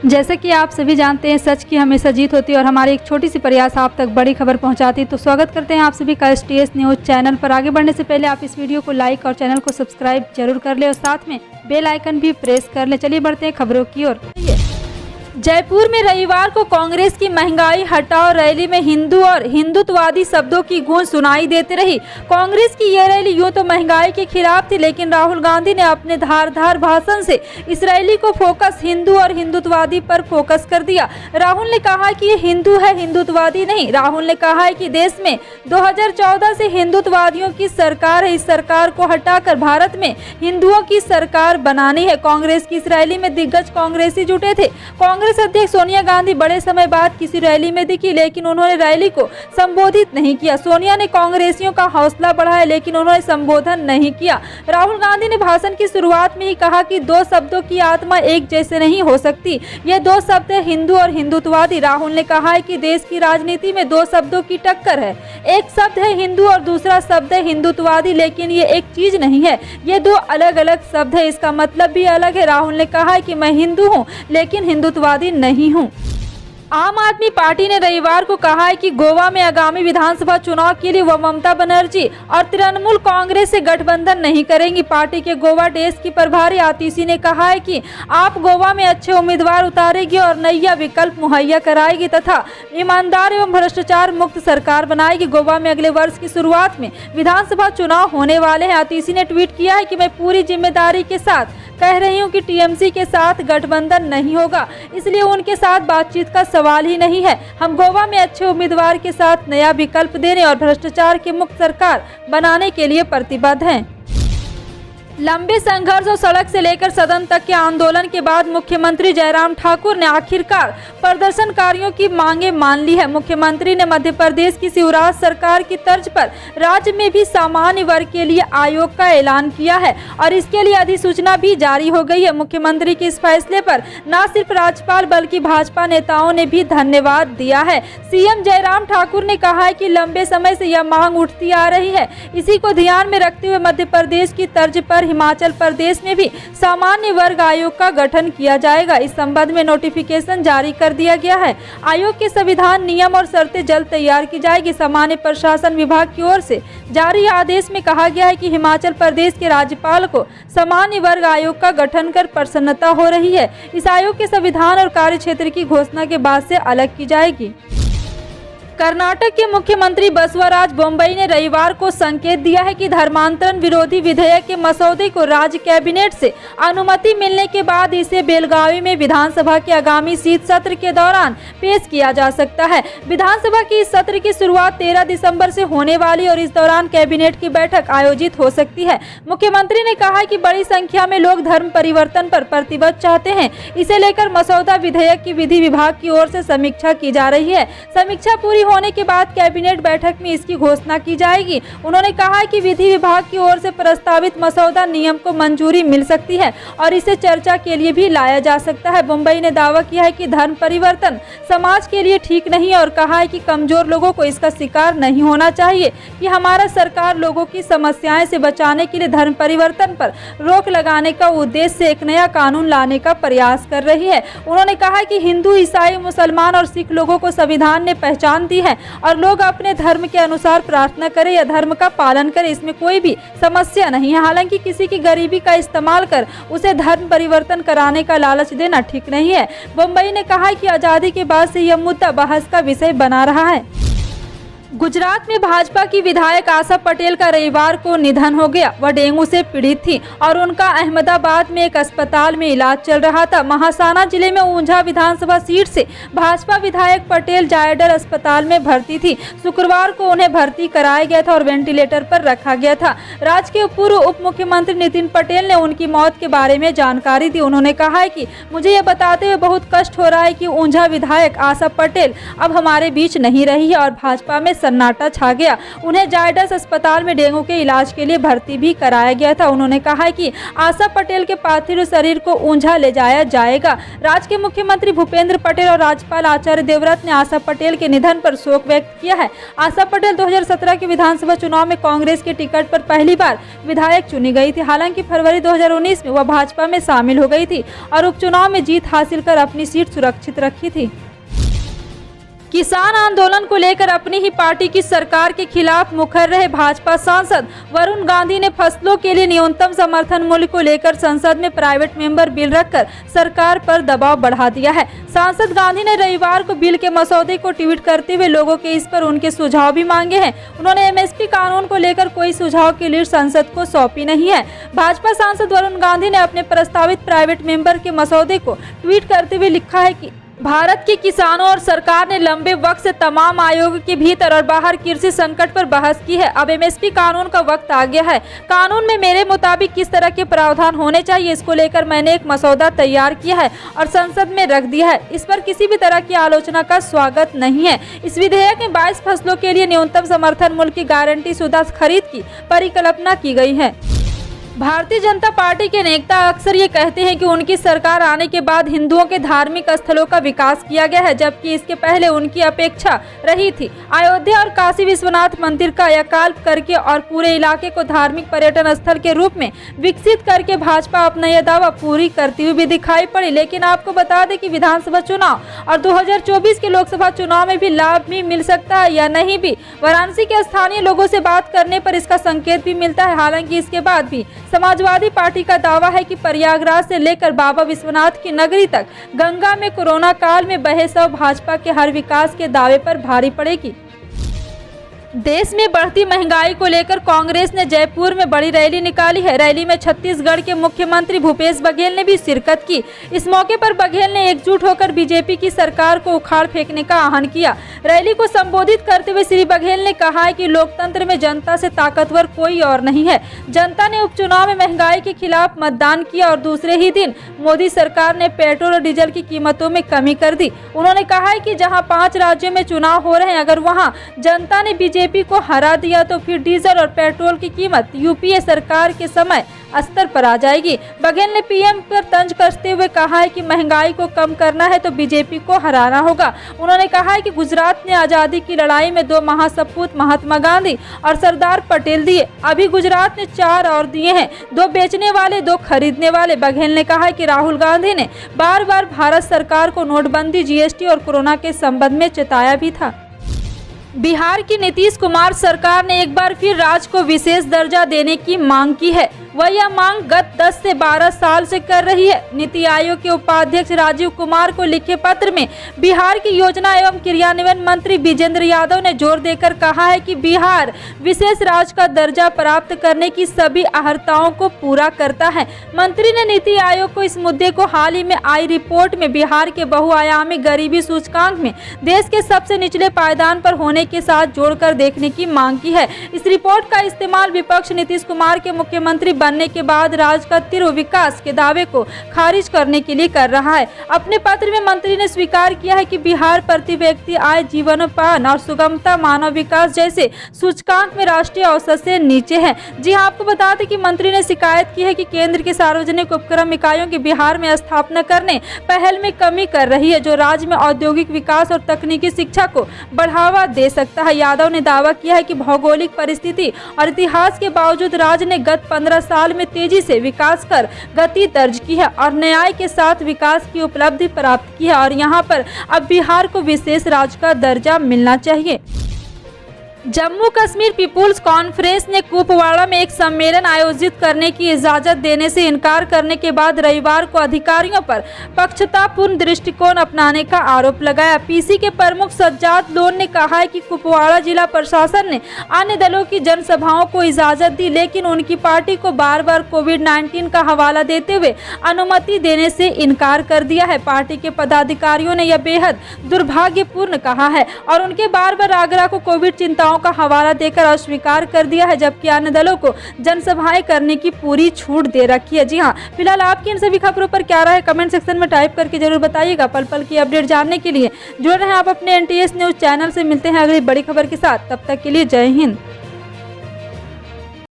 जैसे कि आप सभी जानते हैं, सच की हमेशा जीत होती है और हमारी एक छोटी सी प्रयास आप तक बड़ी खबर पहुंचाती है। तो स्वागत करते हैं आप सभी का STS न्यूज़ चैनल पर। आगे बढ़ने से पहले आप इस वीडियो को लाइक और चैनल को सब्सक्राइब जरूर कर ले और साथ में बेल आइकन भी प्रेस कर ले। चलिए बढ़ते हैं खबरों की ओर। जयपुर में रविवार को कांग्रेस की महंगाई हटाओ रैली में हिंदू और हिंदुत्ववादी शब्दों की गूंज सुनाई देती रही। कांग्रेस की यह रैली यूं तो महंगाई के खिलाफ थी, लेकिन राहुल गांधी ने अपने धारदार भाषण से इस रैली को फोकस हिंदू और हिंदुत्ववादी पर फोकस कर दिया। राहुल ने कहा कि ये हिंदू है, हिंदुत्ववादी नहीं। राहुल ने कहा है कि देश में 2014 से हिंदुत्ववादियों की सरकार है, इस सरकार को हटाकर भारत में हिंदुओं की सरकार बनानी है। कांग्रेस की इस रैली में दिग्गज कांग्रेसी जुटे थे। कांग्रेस अध्यक्ष सोनिया गांधी बड़े समय बाद किसी रैली में दिखी, लेकिन उन्होंने रैली को संबोधित नहीं किया। सोनिया ने कांग्रेसियों का हौसला बढ़ाया, लेकिन उन्होंने संबोधन नहीं किया। राहुल गांधी ने भाषण की शुरुआत में ही कहा कि दो शब्दों की आत्मा एक जैसे नहीं हो सकती, ये दो शब्द है हिंदू और हिंदुत्ववादी। राहुल ने कहा है कि देश की राजनीति में दो शब्दों की टक्कर है, एक शब्द है हिंदू और दूसरा शब्द है हिंदुत्ववादी, लेकिन ये एक चीज नहीं है, ये दो अलग अलग शब्द है, इसका मतलब भी अलग है। राहुल ने कहा है कि मैं हिंदू हूँ लेकिन हिंदुत्ववादी नहीं हूँ। आम आदमी पार्टी ने रविवार को कहा है कि गोवा में आगामी विधानसभा चुनाव के लिए वह ममता बनर्जी और तृणमूल कांग्रेस से गठबंधन नहीं करेंगी। पार्टी के गोवा डेस्क की प्रभारी आतिशी ने कहा है कि आप गोवा में अच्छे उम्मीदवार उतारेगी और नया विकल्प मुहैया कराएगी तथा ईमानदार एवं भ्रष्टाचार मुक्त सरकार बनाएगी। गोवा में अगले वर्ष की शुरुआत में विधानसभा चुनाव होने वाले हैं। आतिशी ने ट्वीट किया है कि मैं पूरी जिम्मेदारी के साथ कह रही हूं कि TMC के साथ गठबंधन नहीं होगा, इसलिए उनके साथ बातचीत का सवाल ही नहीं है। हम गोवा में अच्छे उम्मीदवार के साथ नया विकल्प देने और भ्रष्टाचार की मुक्त सरकार बनाने के लिए प्रतिबद्ध हैं। लंबे संघर्ष और सड़क से लेकर सदन तक के आंदोलन के बाद मुख्यमंत्री जयराम ठाकुर ने आखिरकार प्रदर्शनकारियों की मांगे मान ली है। मुख्यमंत्री ने मध्य प्रदेश की शिवराज सरकार की तर्ज पर राज्य में भी सामान्य वर्ग के लिए आयोग का ऐलान किया है और इसके लिए अधिसूचना भी जारी हो गई है। मुख्यमंत्री के इस फैसले पर न सिर्फ राज्यपाल बल्कि भाजपा नेताओं ने भी धन्यवाद दिया है। CM जयराम ठाकुर ने कहा है कि लंबे समय से यह मांग उठती आ रही है, इसी को ध्यान में रखते हुए मध्य प्रदेश की तर्ज पर हिमाचल प्रदेश में भी सामान्य वर्ग आयोग का गठन किया जाएगा। इस संबंध में नोटिफिकेशन जारी कर दिया गया है। आयोग के संविधान, नियम और शर्तें जल्द तैयार की जाएगी। सामान्य प्रशासन विभाग की ओर से जारी आदेश में कहा गया है कि हिमाचल प्रदेश के राज्यपाल को सामान्य वर्ग आयोग का गठन कर प्रसन्नता हो रही है। इस आयोग के संविधान और कार्य क्षेत्र की घोषणा के बाद से अलग की जाएगी। कर्नाटक के मुख्यमंत्री बसवराज बोम्मई ने रविवार को संकेत दिया है कि धर्मांतरण विरोधी विधेयक के मसौदे को राज्य कैबिनेट से अनुमति मिलने के बाद इसे बेलगावी में विधानसभा के आगामी शीत सत्र के दौरान पेश किया जा सकता है। विधानसभा की इस सत्र की शुरुआत 13 दिसंबर से होने वाली और इस दौरान कैबिनेट की बैठक आयोजित हो सकती है। मुख्यमंत्री ने कहा कि बड़ी संख्या में लोग धर्म परिवर्तन पर प्रतिबद्ध चाहते हैं, इसे लेकर मसौदा विधेयक की विधि विभाग की ओर से समीक्षा की जा रही है। समीक्षा पूरी होने के बाद कैबिनेट बैठक में इसकी घोषणा की जाएगी। उन्होंने कहा कि विधि विभाग की ओर से प्रस्तावित मसौदा नियम को मंजूरी मिल सकती है और इसे चर्चा के लिए भी लाया जा सकता है। बोम्मई ने दावा किया है कि धर्म परिवर्तन समाज के लिए ठीक नहीं और कहा है कि कमजोर लोगों को इसका शिकार नहीं होना चाहिए कि हमारा सरकार लोगों की समस्याएं से बचाने के लिए धर्म परिवर्तन पर रोक लगाने का उद्देश्य से एक नया कानून लाने का प्रयास कर रही है। उन्होंने कहा कि हिंदू, ईसाई, मुसलमान और सिख लोगों को संविधान ने पहचान दी है और लोग अपने धर्म के अनुसार प्रार्थना करें या धर्म का पालन करें, इसमें कोई भी समस्या नहीं है। हालांकि किसी की गरीबी का इस्तेमाल कर उसे धर्म परिवर्तन कराने का लालच देना ठीक नहीं है। बोम्मई ने कहा कि आजादी के बाद से यह मुद्दा बहस का विषय बना रहा है। गुजरात में भाजपा की विधायक आशा पटेल का रविवार को निधन हो गया। वह डेंगू से पीड़ित थी और उनका अहमदाबाद में एक अस्पताल में इलाज चल रहा था। महासाना जिले में ऊंझा विधानसभा सीट से भाजपा विधायक पटेल जायडर अस्पताल में भर्ती थी। शुक्रवार को उन्हें भर्ती कराया गया था और वेंटिलेटर पर रखा गया था। राज्य के पूर्व उप मुख्यमंत्री नितिन पटेल ने उनकी मौत के बारे में जानकारी दी। उन्होंने कहा है कि मुझे यह बताते हुए बहुत कष्ट हो रहा है कि ऊंझा विधायक आशा पटेल अब हमारे बीच नहीं रही है और भाजपा में सन्नाटा छा गया। उन्हें जायडस अस्पताल में डेंगू के इलाज के लिए भर्ती भी कराया गया था। उन्होंने कहा है कि आशा पटेल के पार्थिव शरीर को ऊंझा ले जाया जाएगा। राज्य के मुख्यमंत्री भूपेंद्र पटेल और राज्यपाल आचार्य देवव्रत ने आशा पटेल के निधन पर शोक व्यक्त किया है। आशा पटेल 2017 के विधानसभा चुनाव में कांग्रेस के टिकट पर पहली बार विधायक चुनी गई थी। हालांकि फरवरी 2019 में वह भाजपा में शामिल हो गई थी और उपचुनाव में जीत हासिल कर अपनी सीट सुरक्षित रखी थी। किसान आंदोलन को लेकर अपनी ही पार्टी की सरकार के खिलाफ मुखर रहे भाजपा सांसद वरुण गांधी ने फसलों के लिए न्यूनतम समर्थन मूल्य को लेकर संसद में प्राइवेट मेंबर बिल रखकर सरकार पर दबाव बढ़ा दिया है। सांसद गांधी ने रविवार को बिल के मसौदे को ट्वीट करते हुए लोगों के इस पर उनके सुझाव भी मांगे हैं। उन्होंने एमएसपी कानून को लेकर कोई सुझाव की लिस्ट संसद को सौंपी नहीं है। भाजपा सांसद वरुण गांधी ने अपने प्रस्तावित प्राइवेट मेंबर के मसौदे को ट्वीट करते हुए लिखा है कि भारत के किसानों और सरकार ने लंबे वक्त से तमाम आयोग के भीतर और बाहर कृषि संकट पर बहस की है। अब एमएसपी कानून का वक्त आ गया है। कानून में मेरे मुताबिक किस तरह के प्रावधान होने चाहिए, इसको लेकर मैंने एक मसौदा तैयार किया है और संसद में रख दिया है। इस पर किसी भी तरह की आलोचना का स्वागत नहीं है। इस विधेयक में 22 फसलों के लिए न्यूनतम समर्थन मूल्य की गारंटी शुदा खरीद की परिकल्पना की गई है। भारतीय जनता पार्टी के नेता अक्सर ये कहते हैं कि उनकी सरकार आने के बाद हिंदुओं के धार्मिक स्थलों का विकास किया गया है, जबकि इसके पहले उनकी अपेक्षा रही थी अयोध्या और काशी विश्वनाथ मंदिर का कायाकल्प करके और पूरे इलाके को धार्मिक पर्यटन स्थल के रूप में विकसित करके भाजपा अपना यह दावा पूरी करती हुई भी दिखाई पड़ी। लेकिन आपको बता दें कि विधानसभा चुनाव और 2024 के लोकसभा चुनाव में भी लाभ भी मिल सकता है या नहीं भी, वाराणसी के स्थानीय लोगों से बात करने पर इसका संकेत भी मिलता है। हालांकि इसके बाद भी समाजवादी पार्टी का दावा है कि प्रयागराज से लेकर बाबा विश्वनाथ की नगरी तक गंगा में कोरोना काल में बहे सब भाजपा के हर विकास के दावे पर भारी पड़ेगी। देश में बढ़ती महंगाई को लेकर कांग्रेस ने जयपुर में बड़ी रैली निकाली है। रैली में छत्तीसगढ़ के मुख्यमंत्री भूपेश बघेल ने भी शिरकत की। इस मौके पर बघेल ने एकजुट होकर बीजेपी की सरकार को उखाड़ फेंकने का आह्वान किया। रैली को संबोधित करते हुए श्री बघेल ने कहा है कि लोकतंत्र में जनता से ताकतवर कोई और नहीं है। जनता ने उपचुनाव में महंगाई के खिलाफ मतदान किया और दूसरे ही दिन मोदी सरकार ने पेट्रोल और डीजल की कीमतों में कमी कर दी। उन्होंने कहा है कि जहाँ 5 राज्यों में चुनाव हो रहे हैं, अगर वहाँ जनता ने बीजेपी को हरा दिया तो फिर डीजल और पेट्रोल की कीमत यूपीए सरकार के समय स्तर पर आ जाएगी। बघेल ने पीएम पर तंज कसते हुए कहा है कि महंगाई को कम करना है तो बीजेपी को हराना होगा। उन्होंने कहा है कि गुजरात ने आजादी की लड़ाई में 2 महासपूत महात्मा गांधी और सरदार पटेल दिए, अभी गुजरात ने 4 और दिए हैं, 2 बेचने वाले 2 खरीदने वाले। बघेल ने कहा है कि राहुल गांधी ने बार बार भारत सरकार को नोटबंदी, जीएसटी और कोरोना के संबंध में चेताया भी था। बिहार की नीतीश कुमार सरकार ने एक बार फिर राज्य को विशेष दर्जा देने की मांग की है। वह यह मांग गत 10 से 12 साल से कर रही है। नीति आयोग के उपाध्यक्ष राजीव कुमार को लिखे पत्र में बिहार की योजना एवं क्रियान्वयन मंत्री विजेंद्र यादव ने जोर देकर कहा है कि बिहार विशेष राज्य का दर्जा प्राप्त करने की सभी अर्हताओं को पूरा करता है। मंत्री ने नीति आयोग को इस मुद्दे को हाल ही में आई रिपोर्ट में बिहार के बहुआयामी गरीबी सूचकांक में देश के सबसे निचले पायदान पर होने के साथ जोड़कर देखने की मांग की है। इस रिपोर्ट का इस्तेमाल विपक्ष नीतीश कुमार के मुख्यमंत्री बनने के बाद राज्य का तीव्र विकास के दावे को खारिज करने के लिए कर रहा है। अपने पत्र में मंत्री ने स्वीकार किया है कि बिहार प्रति व्यक्ति आय, जीवनोपायन और सुगमता, मानव विकास जैसे सूचकांक में राष्ट्रीय औसत से नीचे है। जी हां, आपको बता दें कि मंत्री ने शिकायत की है कि केंद्र की सार्वजनिक उपक्रम इकाइयों की बिहार में स्थापना करने पहल में कमी कर रही है, जो राज्य में औद्योगिक विकास और तकनीकी शिक्षा को बढ़ावा दे सकता है। यादव ने दावा किया है कि भौगोलिक परिस्थिति और इतिहास के बावजूद राज्य ने गत 15 साल में तेजी से विकास कर गति दर्ज की है और न्याय के साथ विकास की उपलब्धि प्राप्त की है और यहां पर अब बिहार को विशेष राज्य का दर्जा मिलना चाहिए। जम्मू कश्मीर पीपुल्स कॉन्फ्रेंस ने कुपवाड़ा में एक सम्मेलन आयोजित करने की इजाजत देने से इनकार करने के बाद रविवार को अधिकारियों पर पक्षपातपूर्ण दृष्टिकोण अपनाने का आरोप लगाया। पीसी के प्रमुख सज्जाद लोन ने कहा है कि कुपवाड़ा जिला प्रशासन ने अन्य दलों की जनसभाओं को इजाजत दी, लेकिन उनकी पार्टी को बार बार कोविड-19 का हवाला देते हुए अनुमति देने से इनकार कर दिया है। पार्टी के पदाधिकारियों ने यह बेहद दुर्भाग्यपूर्ण कहा है और उनके बार बार आगरा को कोविड चिंताओं नेताओं का हवाला देकर अस्वीकार कर दिया है, जबकि अन्य दलों को जनसभाएं करने की पूरी छूट दे रखी है। जी हाँ, फिलहाल आपकी इन सभी खबरों पर क्या राय है कमेंट सेक्शन में टाइप करके जरूर बताइएगा। पल पल की अपडेट जानने के लिए जुड़े रहें आप अपने NTS न्यूज चैनल से। मिलते हैं अगली बड़ी खबर के साथ, तब तक के लिए जय हिंद।